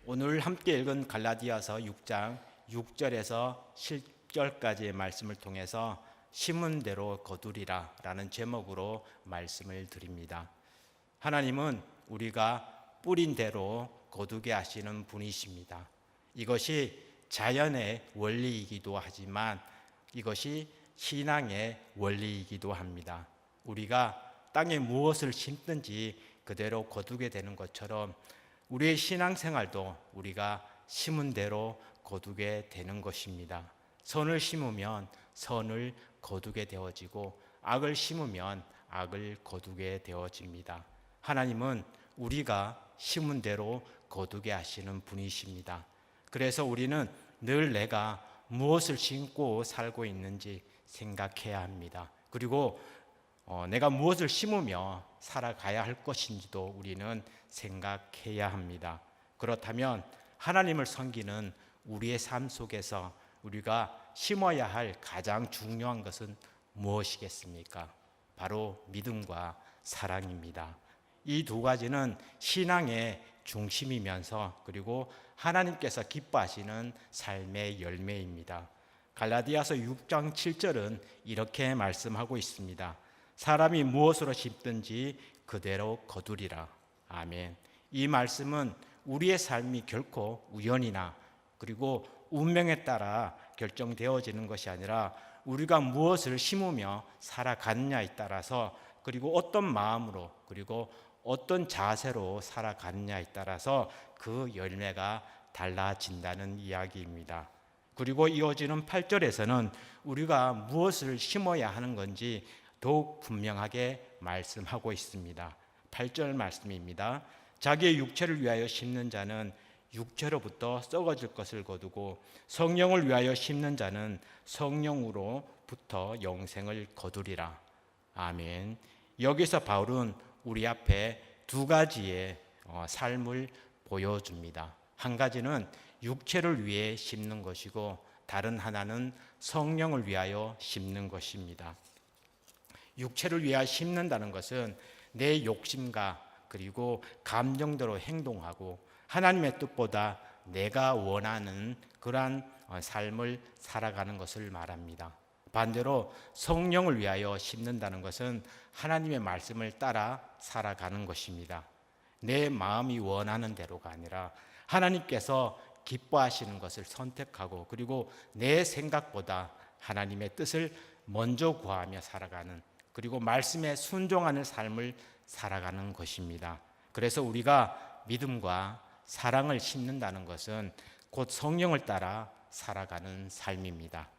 오늘 함께 읽은 갈라디아서 6장 6절에서 10절까지의 말씀을 통해서 심은 대로 거두리라 라는 제목으로 말씀을 드립니다. 하나님은 우리가 뿌린 대로 거두게 하시는 분이십니다. 이것이 자연의 원리이기도 하지만 이것이 신앙의 원리이기도 합니다. 우리가 땅에 무엇을 심든지 그대로 거두게 되는 것처럼 우리의 신앙생활도 우리가 심은 대로 거두게 되는 것입니다. 선을 심으면 선을 거두게 되어지고 악을 심으면 악을 거두게 되어집니다. 하나님은 우리가 심은 대로 거두게 하시는 분이십니다. 그래서 우리는 늘 내가 무엇을 심고 살고 있는지 생각해야 합니다. 그리고 내가 무엇을 심으며 살아가야 할 것인지도 우리는 생각해야 합니다. 그렇다면 하나님을 섬기는 우리의 삶 속에서 우리가 심어야 할 가장 중요한 것은 무엇이겠습니까? 바로 믿음과 사랑입니다. 이 두 가지는 신앙의 중심이면서 그리고 하나님께서 기뻐하시는 삶의 열매입니다. 갈라디아서 6장 7절은 이렇게 말씀하고 있습니다. 사람이 무엇으로 심든지 그대로 거두리라. 아멘. 이 말씀은 우리의 삶이 결코 우연이나 그리고 운명에 따라 결정되어지는 것이 아니라 우리가 무엇을 심으며 살아가느냐에 따라서 그리고 어떤 마음으로 그리고 어떤 자세로 살아가느냐에 따라서 그 열매가 달라진다는 이야기입니다. 그리고 이어지는 8절에서는 우리가 무엇을 심어야 하는 건지 더욱 분명하게 말씀하고 있습니다. 8절 말씀입니다. 자기의 육체를 위하여 심는 자는 육체로부터 썩어질 것을 거두고 성령을 위하여 심는 자는 성령으로부터 영생을 거두리라. 아멘. 여기서 바울은 우리 앞에 두 가지의 삶을 보여줍니다. 한 가지는 육체를 위해 심는 것이고 다른 하나는 성령을 위하여 심는 것입니다. 육체를 위하여 심는다는 것은 내 욕심과 그리고 감정대로 행동하고 하나님의 뜻보다 내가 원하는 그러한 삶을 살아가는 것을 말합니다. 반대로 성령을 위하여 심는다는 것은 하나님의 말씀을 따라 살아가는 것입니다. 내 마음이 원하는 대로가 아니라 하나님께서 기뻐하시는 것을 선택하고 그리고 내 생각보다 하나님의 뜻을 먼저 구하며 살아가는 그리고 말씀에 순종하는 삶을 살아가는 것입니다. 그래서 우리가 믿음과 사랑을 심는다는 것은 곧 성령을 따라 살아가는 삶입니다.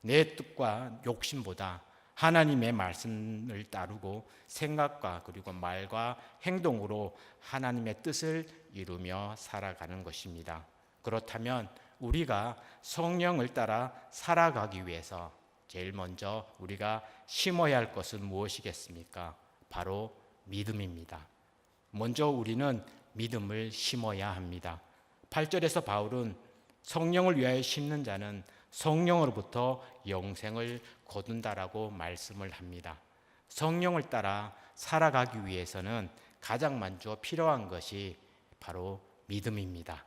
내 뜻과 욕심보다 하나님의 말씀을 따르고 생각과 그리고 말과 행동으로 하나님의 뜻을 이루며 살아가는 것입니다. 그렇다면 우리가 성령을 따라 살아가기 위해서 제일 먼저 우리가 심어야 할 것은 무엇이겠습니까? 바로 믿음입니다. 먼저 우리는 믿음을 심어야 합니다. 8절에서 바울은 성령을 위하여 심는 자는 성령으로부터 영생을 거둔다라고 말씀을 합니다. 성령을 따라 살아가기 위해서는 가장 먼저 필요한 것이 바로 믿음입니다.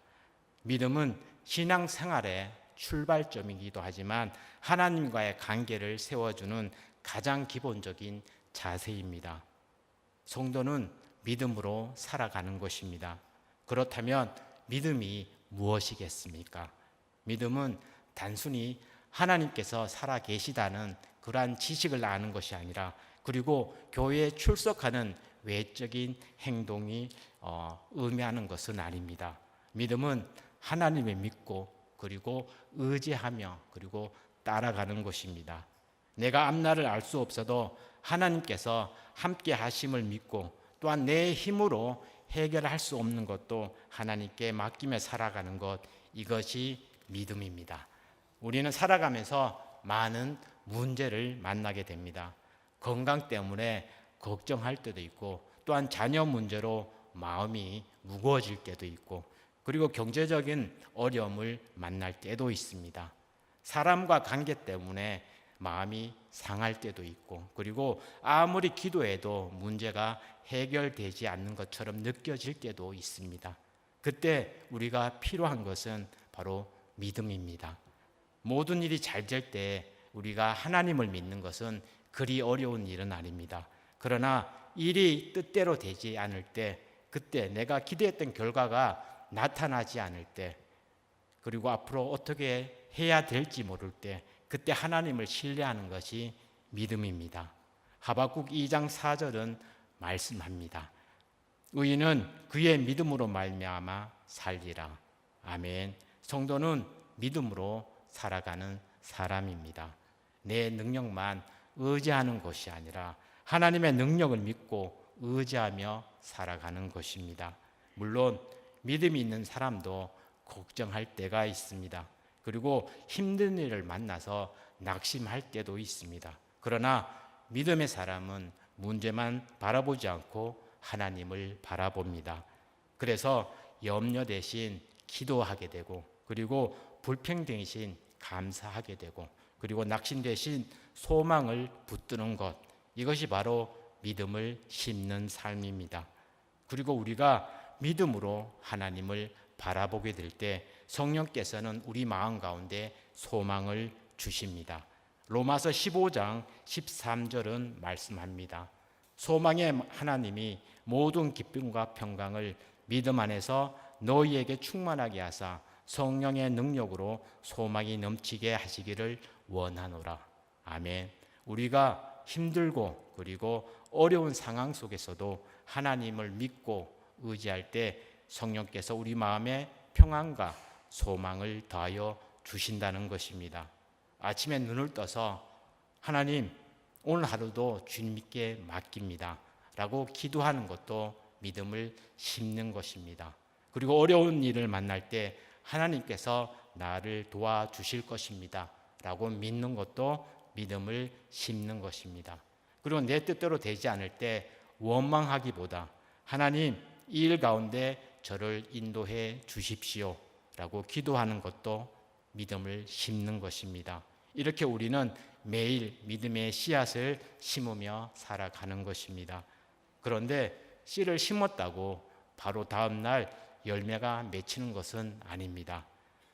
믿음은 신앙생활의 출발점이기도 하지만 하나님과의 관계를 세워주는 가장 기본적인 자세입니다. 성도는 믿음으로 살아가는 것입니다. 그렇다면 믿음이 무엇이겠습니까? 믿음은 단순히 하나님께서 살아계시다는 그러한 지식을 아는 것이 아니라 그리고 교회에 출석하는 외적인 행동이 의미하는 것은 아닙니다. 믿음은 하나님을 믿고 그리고 의지하며 그리고 따라가는 것입니다. 내가 앞날을 알 수 없어도 하나님께서 함께 하심을 믿고 또한 내 힘으로 해결할 수 없는 것도 하나님께 맡기며 살아가는 것, 이것이 믿음입니다. 우리는 살아가면서 많은 문제를 만나게 됩니다. 건강 때문에 걱정할 때도 있고 또한 자녀 문제로 마음이 무거워질 때도 있고 그리고 경제적인 어려움을 만날 때도 있습니다. 사람과 관계 때문에 마음이 상할 때도 있고 그리고 아무리 기도해도 문제가 해결되지 않는 것처럼 느껴질 때도 있습니다. 그때 우리가 필요한 것은 바로 믿음입니다. 모든 일이 잘 될 때 우리가 하나님을 믿는 것은 그리 어려운 일은 아닙니다. 그러나 일이 뜻대로 되지 않을 때, 그때 내가 기대했던 결과가 나타나지 않을 때, 그리고 앞으로 어떻게 해야 될지 모를 때, 그때 하나님을 신뢰하는 것이 믿음입니다. 하박국 2장 4절은 말씀합니다. 의인은 그의 믿음으로 말미암아 살리라. 아멘. 성도는 믿음으로 살아가는 사람입니다. 내 능력만 의지하는 것이 아니라 하나님의 능력을 믿고 의지하며 살아가는 것입니다. 물론 믿음이 있는 사람도 걱정할 때가 있습니다. 그리고 힘든 일을 만나서 낙심할 때도 있습니다. 그러나 믿음의 사람은 문제만 바라보지 않고 하나님을 바라봅니다. 그래서 염려 대신 기도하게 되고, 그리고 불평 대신 감사하게 되고, 그리고 낙심 대신 소망을 붙드는 것, 이것이 바로 믿음을 심는 삶입니다. 그리고 우리가 믿음으로 하나님을 바라보게 될 때 성령께서는 우리 마음 가운데 소망을 주십니다. 로마서 15장 13절은 말씀합니다. 소망의 하나님이 모든 기쁨과 평강을 믿음 안에서 너희에게 충만하게 하사 성령의 능력으로 소망이 넘치게 하시기를 원하노라. 아멘. 우리가 힘들고 그리고 어려운 상황 속에서도 하나님을 믿고 의지할 때 성령께서 우리 마음에 평안과 소망을 더하여 주신다는 것입니다. 아침에 눈을 떠서 하나님, 오늘 하루도 주님께 맡깁니다 라고 기도하는 것도 믿음을 심는 것입니다. 그리고 어려운 일을 만날 때 하나님께서 나를 도와주실 것입니다 라고 믿는 것도 믿음을 심는 것입니다. 그리고 내 뜻대로 되지 않을 때 원망하기보다 하나님, 이 일 가운데 저를 인도해 주십시오 라고 기도하는 것도 믿음을 심는 것입니다. 이렇게 우리는 매일 믿음의 씨앗을 심으며 살아가는 것입니다. 그런데 씨를 심었다고 바로 다음 날 열매가 맺히는 것은 아닙니다.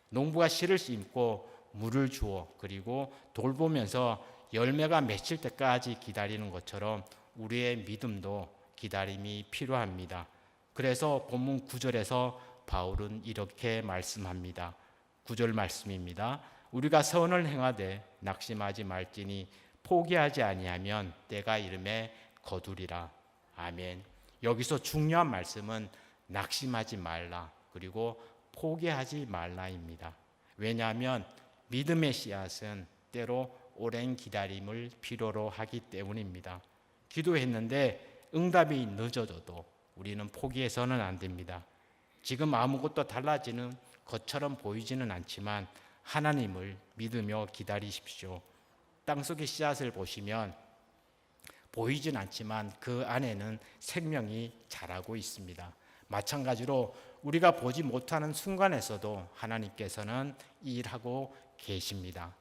농부가 씨를 심고 물을 주어 그리고 돌보면서 열매가 맺힐 때까지 기다리는 것처럼 우리의 믿음도 기다림이 필요합니다. 그래서 본문 9절에서 바울은 이렇게 말씀합니다. 9절 말씀입니다. 우리가 선을 행하되 낙심하지 말지니 포기하지 아니하면 때가 이름에 거두리라. 아멘. 여기서 중요한 말씀은 낙심하지 말라, 그리고 포기하지 말라입니다. 왜냐하면 믿음의 씨앗은 때로 오랜 기다림을 필요로 하기 때문입니다. 기도했는데 응답이 늦어져도 우리는 포기해서는 안 됩니다. 지금 아무것도 달라지는 것처럼 보이지는 않지만 하나님을 믿으며 기다리십시오. 땅속의 씨앗을 보시면 보이진 않지만 그 안에는 생명이 자라고 있습니다. 마찬가지로 우리가 보지 못하는 순간에서도 하나님께서는 일하고 계십니다.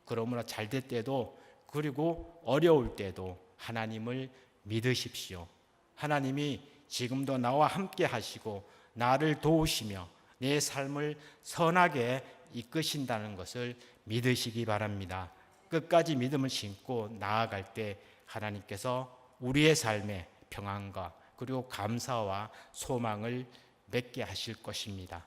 그러므로 잘 될 때도 그리고 어려울 때도 하나님을 믿으십시오. 하나님이 지금도 나와 함께 하시고 나를 도우시며 내 삶을 선하게 이끄신다는 것을 믿으시기 바랍니다. 끝까지 믿음을 심고 나아갈 때 하나님께서 우리의 삶에 평안과 그리고 감사와 소망을 맺게 하실 것입니다.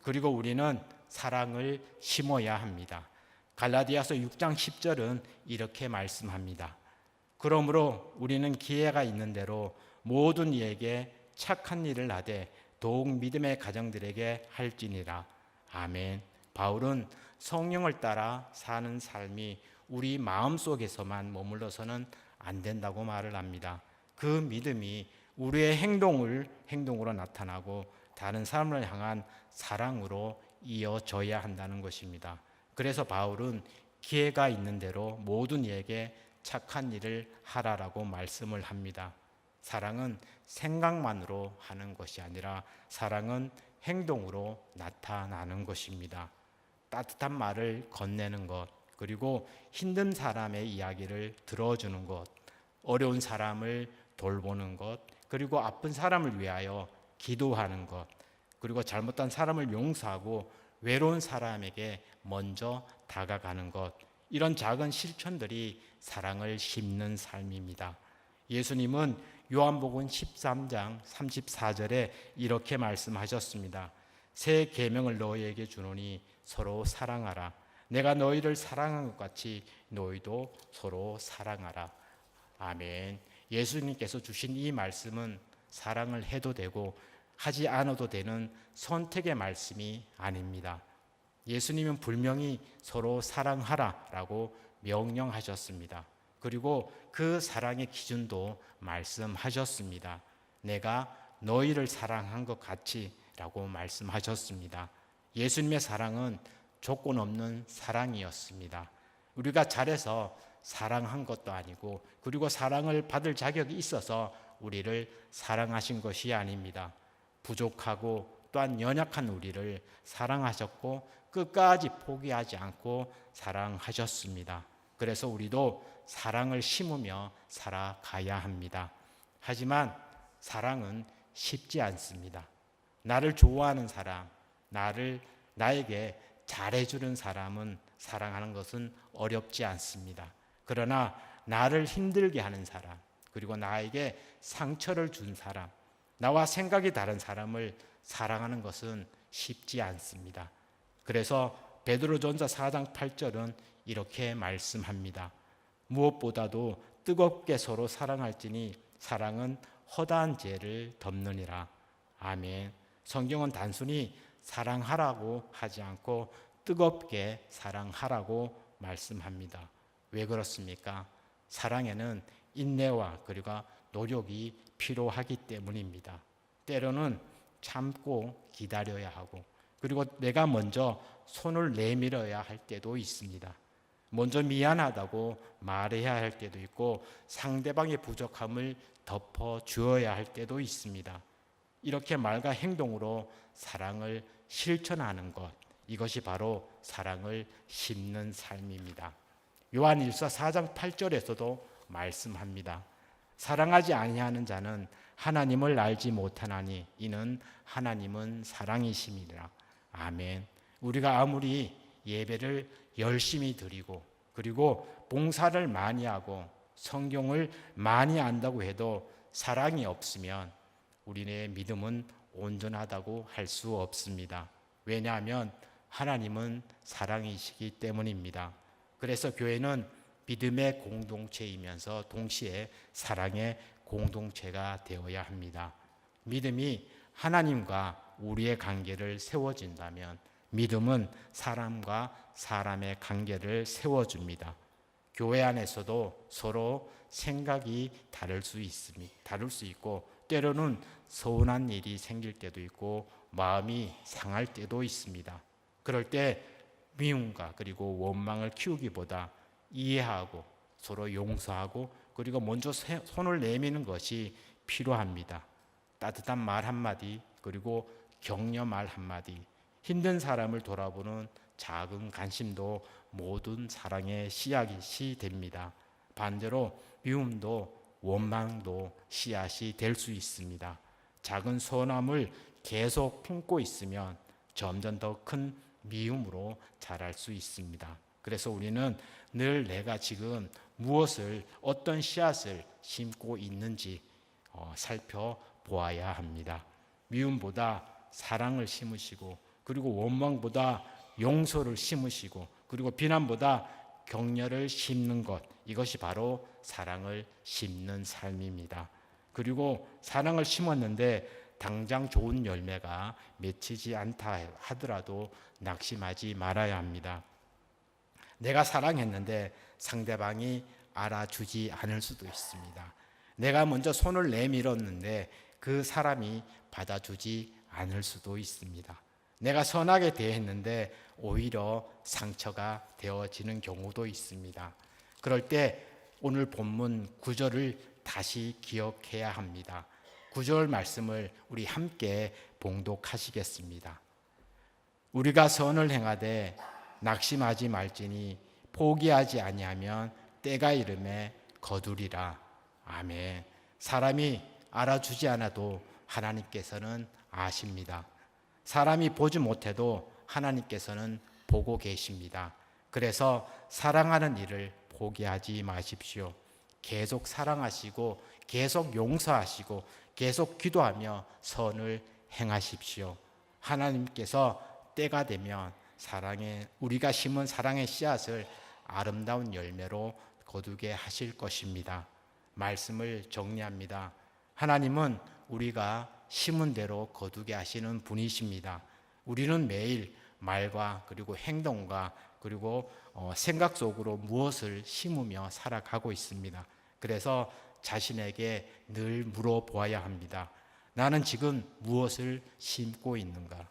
그리고 우리는 사랑을 심어야 합니다. 갈라디아서 6장 10절은 이렇게 말씀합니다. 그러므로 우리는 기회가 있는 대로 모든 이에게 착한 일을 하되 더욱 믿음의 가정들에게 할지니라. 아멘. 바울은 성령을 따라 사는 삶이 우리 마음속에서만 머물러서는 안 된다고 말을 합니다. 그 믿음이 우리의 행동으로 나타나고 다른 사람을 향한 사랑으로 이어져야 한다는 것입니다. 그래서 바울은 기회가 있는 대로 모든 이에게 착한 일을 하라라고 말씀을 합니다. 사랑은 생각만으로 하는 것이 아니라 사랑은 행동으로 나타나는 것입니다. 따뜻한 말을 건네는 것, 그리고 힘든 사람의 이야기를 들어주는 것, 어려운 사람을 돌보는 것, 그리고 아픈 사람을 위하여 기도하는 것, 그리고 잘못한 사람을 용서하고 외로운 사람에게 먼저 다가가는 것, 이런 작은 실천들이 사랑을 심는 삶입니다. 예수님은 요한복음 13장 34절에 이렇게 말씀하셨습니다. 새 계명을 너희에게 주노니 서로 사랑하라. 내가 너희를 사랑한 것 같이 너희도 서로 사랑하라. 아멘. 예수님께서 주신 이 말씀은 사랑을 해도 되고 하지 않아도 되는 선택의 말씀이 아닙니다. 예수님은 분명히 서로 사랑하라라고 명령하셨습니다. 그리고 그 사랑의 기준도 말씀하셨습니다. 내가 너희를 사랑한 것 같이라고 말씀하셨습니다. 예수님의 사랑은 조건 없는 사랑이었습니다. 우리가 잘해서 사랑한 것도 아니고, 그리고 사랑을 받을 자격이 있어서 우리를 사랑하신 것이 아닙니다. 부족하고 또한 연약한 우리를 사랑하셨고 끝까지 포기하지 않고 사랑하셨습니다. 그래서 우리도 사랑을 심으며 살아가야 합니다. 하지만 사랑은 쉽지 않습니다. 나를 좋아하는 사람, 나에게 잘해주는 사람은 사랑하는 것은 어렵지 않습니다. 그러나 나를 힘들게 하는 사람, 그리고 나에게 상처를 준 사람, 나와 생각이 다른 사람을 사랑하는 것은 쉽지 않습니다. 그래서 베드로전서 4장 8절은 이렇게 말씀합니다. 무엇보다도 뜨겁게 서로 사랑할지니 사랑은 허다한 죄를 덮느니라. 아멘. 성경은 단순히 사랑하라고 하지 않고 뜨겁게 사랑하라고 말씀합니다. 왜 그렇습니까? 사랑에는 인내와 그리고 노력이 필요하기 때문입니다. 때로는 참고 기다려야 하고, 그리고 내가 먼저 손을 내밀어야 할 때도 있습니다. 먼저 미안하다고 말해야 할 때도 있고, 상대방의 부족함을 덮어 주어야 할 때도 있습니다. 이렇게 말과 행동으로 사랑을 실천하는 것, 이것이 바로 사랑을 심는 삶입니다. 요한일서 4장 8절에서도 말씀합니다. 사랑하지 아니하는 자는 하나님을 알지 못하나니 이는 하나님은 사랑이심이라. 아멘. 우리가 아무리 예배를 열심히 드리고, 그리고 봉사를 많이 하고 성경을 많이 안다고 해도 사랑이 없으면 우리의 믿음은 온전하다고 할 수 없습니다. 왜냐하면 하나님은 사랑이시기 때문입니다. 그래서 교회는 믿음의 공동체이면서 동시에 사랑의 공동체가 되어야 합니다. 믿음이 하나님과 우리의 관계를 세워진다면 믿음은 사람과 사람의 관계를 세워줍니다. 교회 안에서도 서로 생각이 다를 수 있고, 때로는 서운한 일이 생길 때도 있고 마음이 상할 때도 있습니다. 그럴 때 미움과 그리고 원망을 키우기보다 이해하고 서로 용서하고 그리고 먼저 손을 내미는 것이 필요합니다. 따뜻한 말 한마디, 그리고 격려 말 한마디, 힘든 사람을 돌아보는 작은 관심도 모든 사랑의 씨앗이 됩니다. 반대로 미움도 원망도 씨앗이 될 수 있습니다. 작은 선함을 계속 품고 있으면 점점 더 큰 미움으로 자랄 수 있습니다. 그래서 우리는 늘 내가 지금 어떤 씨앗을 심고 있는지 살펴보아야 합니다. 미움보다 사랑을 심으시고, 그리고 원망보다 용서를 심으시고, 그리고 비난보다 격려를 심는 것, 이것이 바로 사랑을 심는 삶입니다. 그리고 사랑을 심었는데 당장 좋은 열매가 맺히지 않다 하더라도 낙심하지 말아야 합니다. 내가 사랑했는데 상대방이 알아주지 않을 수도 있습니다. 내가 먼저 손을 내밀었는데 그 사람이 받아주지 않을 수도 있습니다. 내가 선하게 대했는데 오히려 상처가 되어지는 경우도 있습니다. 그럴 때 오늘 본문 9절을 다시 기억해야 합니다. 9절 말씀을 우리 함께 봉독하시겠습니다. 우리가 선을 행하되 낙심하지 말지니 포기하지 아니하면 때가 이름에 거두리라. 아멘. 사람이 알아주지 않아도 하나님께서는 아십니다. 사람이 보지 못해도 하나님께서는 보고 계십니다. 그래서 사랑하는 일을 포기하지 마십시오. 계속 사랑하시고 계속 용서하시고 계속 기도하며 선을 행하십시오. 하나님께서 때가 되면 우리가 심은 사랑의 씨앗을 아름다운 열매로 거두게 하실 것입니다. 말씀을 정리합니다. 하나님은 우리가 심은 대로 거두게 하시는 분이십니다. 우리는 매일 말과 그리고 행동과 그리고 생각 속으로 무엇을 심으며 살아가고 있습니다. 그래서 자신에게 늘 물어보아야 합니다. 나는 지금 무엇을 심고 있는가?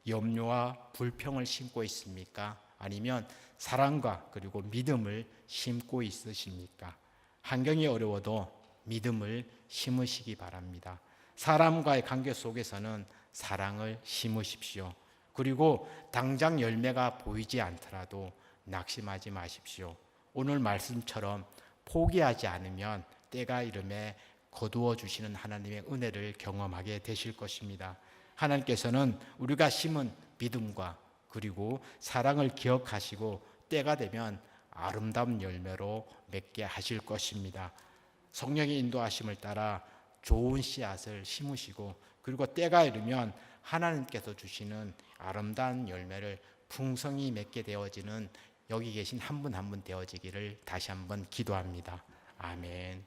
염려와 불평을 심고 있습니까? 아니면 사랑과 그리고 믿음을 심고 있으십니까? 환경이 어려워도 믿음을 심으시기 바랍니다. 사람과의 관계 속에서는 사랑을 심으십시오. 그리고 당장 열매가 보이지 않더라도 낙심하지 마십시오. 오늘 말씀처럼 포기하지 않으면 때가 이름에 거두어 주시는 하나님의 은혜를 경험하게 되실 것입니다. 하나님께서는 우리가 심은 믿음과 그리고 사랑을 기억하시고 때가 되면 아름다운 열매로 맺게 하실 것입니다. 성령의 인도하심을 따라 좋은 씨앗을 심으시고 그리고 때가 이르면 하나님께서 주시는 아름다운 열매를 풍성히 맺게 되어지는 여기 계신 한 분 한 분 되어지기를 다시 한번 기도합니다. 아멘.